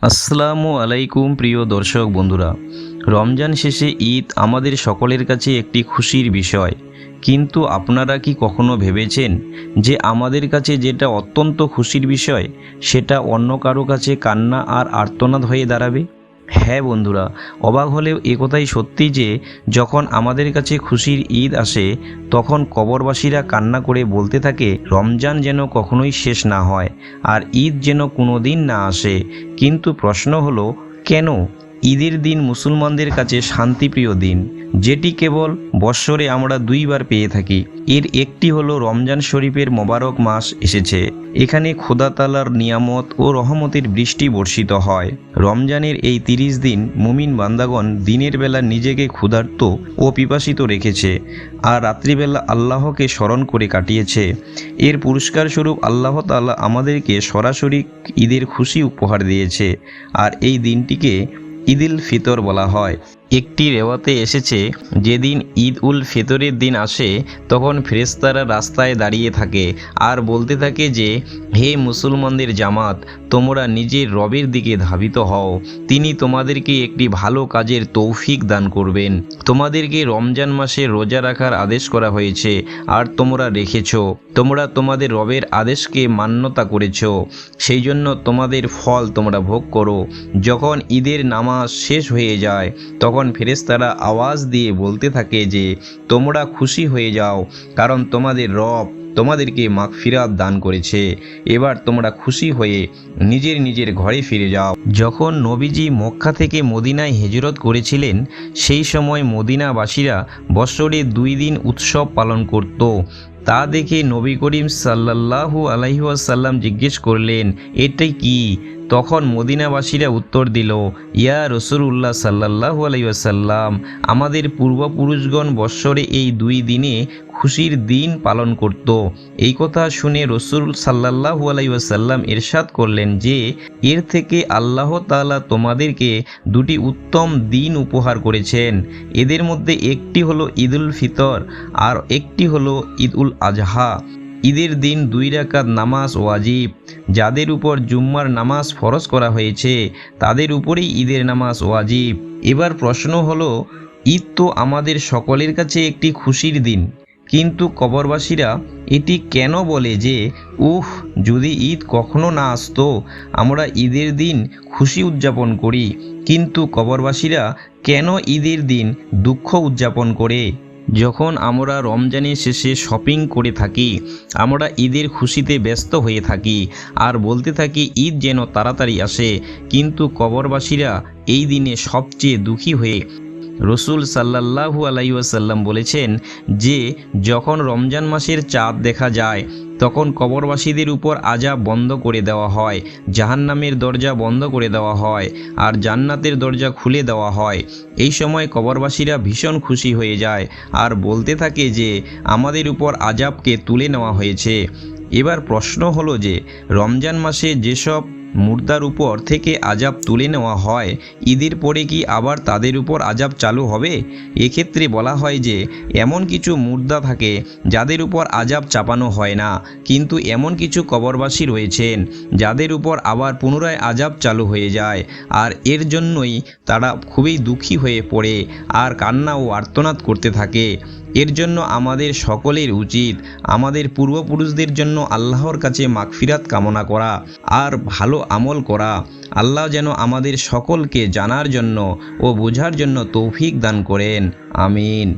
আসসালামু আলাইকুম প্রিয় দর্শক বন্ধুরা। রমজান শেষে ঈদ আমাদের সকলের কাছে একটি খুশির বিষয়, কিন্তু আপনারা কি কখনো ভেবেছেন যে আমাদের কাছে যেটা অত্যন্ত খুশির বিষয় সেটা অন্য কারো কাছে কান্না আর আর্তনাদ হয়ে দাঁড়াবে? হ্যাঁ বন্ধুরা, অবাক হলেও একথাই সত্যি যে যখন আমাদের কাছে খুশির ঈদ আসে তখন কবরবাসীরা কান্না করে বলতে থাকে রমজান যেন কখনোই শেষ না হয় আর ঈদ যেন কোনো দিন না আসে। কিন্তু প্রশ্ন হলো, কেন? ঈদের দিন মুসলমানদের কাছে শান্তিপ্রিয় দিন, যেটি কেবল বৎসরে আমরা দুইবার পেয়ে থাকি। এর একটি হলো রমজান শরীফের মোবারক মাস এসেছে। এখানে খোদা তাআলার নিয়ামত ও রহমতের বৃষ্টি বর্ষিত হয়। রমজানের এই 30 দিন মুমিন বান্দাগণ দিনের বেলা নিজেকে ক্ষুধার্ত ও পিপাসিত রেখেছে আর রাত্রিবেলা আল্লাহকে স্মরণ করে কাটিয়েছে। এর পুরস্কার স্বরূপ আল্লাহ তাআলা আমাদেরকে সরাসরি ঈদের খুশি উপহার দিয়েছে, আর এই দিনটিকে ঈদুল ফিতর বলা হয়। একটি রেওয়াতে এসেছে, যেদিন ঈদ উল ফিতরের দিন আসে তখন ফেরেশতারা রাস্তায় দাঁড়িয়ে থাকে আর বলতে থাকে যে, হে মুসলমানদের জামাত, তোমরা নিজের রবের দিকে ধাবিত হও, তিনি তোমাদেরকে একটি ভালো কাজের তৌফিক দান করবেন। তোমাদেরকে রমজান মাসে রোজা রাখার আদেশ করা হয়েছে আর তোমরা রেখেছ। তোমরা তোমাদের রবের আদেশকে মান্যতা করেছ, সেই জন্য তোমাদের ফল তোমরা ভোগ করো। যখন ঈদের নামাজ শেষ হয়ে যায় তখন ফেরেশতারা আওয়াজ দিয়ে বলতে থাকে যে, তোমরা খুশি হয়ে যাও, কারণ তোমাদের রব তোমাদেরকে মাগফিরাত দান করেছে। এবার তোমরা খুশি হয়ে নিজের নিজের ঘরে ফিরে যাও। যখন নবীজি মক্কা থেকে মদিনায় হিজরত করেছিলেন সেই সময় মদিনাবাসীরা বৎসরে 2 দিন উৎসব পালন করত। তা দেখে নবী করিম সাল্লাল্লাহু আলাইহি ওয়াসাল্লাম জিজ্ঞেস করলেন, এটাই কি? তখন মদিনাবাসীরা উত্তর দিল, ইয়া রাসূলুল্লাহ সাল্লাল্লাহু আলাইহি ওয়াসাল্লাম, আমাদের পূর্বপুরুষগণ বৎসরে এই 2 দিনে খুশির দিন পালন করত। এই কথা শুনে রাসূল সাল্লাল্লাহু আলাইহি ওয়াসাল্লাম ইরশাদ করলেন যে, এর থেকে আল্লাহ তাআলা তোমাদেরকে 2টি উত্তম দিন উপহার করেছেন। এদের মধ্যে একটি হলো ঈদুল ফিতর আর একটি হলো ঈদ উল আজহা। ঈদের দিন 2 রাকাত নামাজ ওয়াজিব। যাদের উপর জুম্মার নামাজ ফরজ করা হয়েছে তাদের উপরেই ঈদের নামাজ ওয়াজিব। এবার প্রশ্ন হলো, ঈদ তো আমাদের সকলের কাছে একটি খুশির দিন, কিন্তু কবরবাসীরা এটি কেন বলে যে, উফ, যদি ঈদ কখনো না আসতো। আমরা ঈদের দিন খুশি উদযাপন করি, কিন্তু কবরবাসীরা কেন ঈদের দিন দুঃখ উদযাপন করে? যখন আমরা রমজানের শেষে শপিং করে থাকি, আমরা ঈদের খুশিতে ব্যস্ত হয়ে থাকি আর বলতে থাকি ঈদ যেন তাড়াতাড়ি আসে, কিন্তু কবরবাসীরা এই দিনে সবচেয়ে দুঃখী হয়ে। রসুল সাল্লাল্লাহু আলাইহি ওয়াসাল্লাম বলেছেন যে, যখন রমজান মাসের চাঁদ দেখা যায় তখন কবরবাসীদের উপর আযাব বন্ধ করে দেওয়া হয়, জাহান্নামের দরজা বন্ধ করে দেওয়া হয় আর জান্নাতের দরজা খুলে দেওয়া হয়। এই সময় কবরবাসীরা ভীষণ খুশি হয়ে যায় আর বলতে থাকে যে, আমাদের উপর আযাবকে তুলে নেওয়া হয়েছে। এবার প্রশ্ন হলো যে, রমজান মাসে যেসব মুর্দার উপর থেকে আযাব তুলে নেওয়া হয়, ঈদের পরে কি আবার তাদের উপর আযাব চালু হবে? এক্ষেত্রে বলা হয় যে, এমন কিছু মুর্দা থাকে যাদের উপর আযাব চাপানো হয় না, কিন্তু এমন কিছু কবরবাসী রয়েছেন যাদের উপর আবার পুনরায় আযাব চালু হয়ে যায়, আর এর জন্যই তারা খুবই দুঃখী হয়ে পড়ে আর কান্না ও আর্তনাদ করতে থাকে। এর জন্য আমাদের সকলের উচিত আমাদের পূর্বপুরুষদের জন্য আল্লাহর কাছে মাগফিরাত কামনা করা আর ভালো আমল করা। আল্লাহ যেন আমাদের সকলকে জানার জন্য ও বোঝার জন্য তৌফিক দান করেন। আমিন।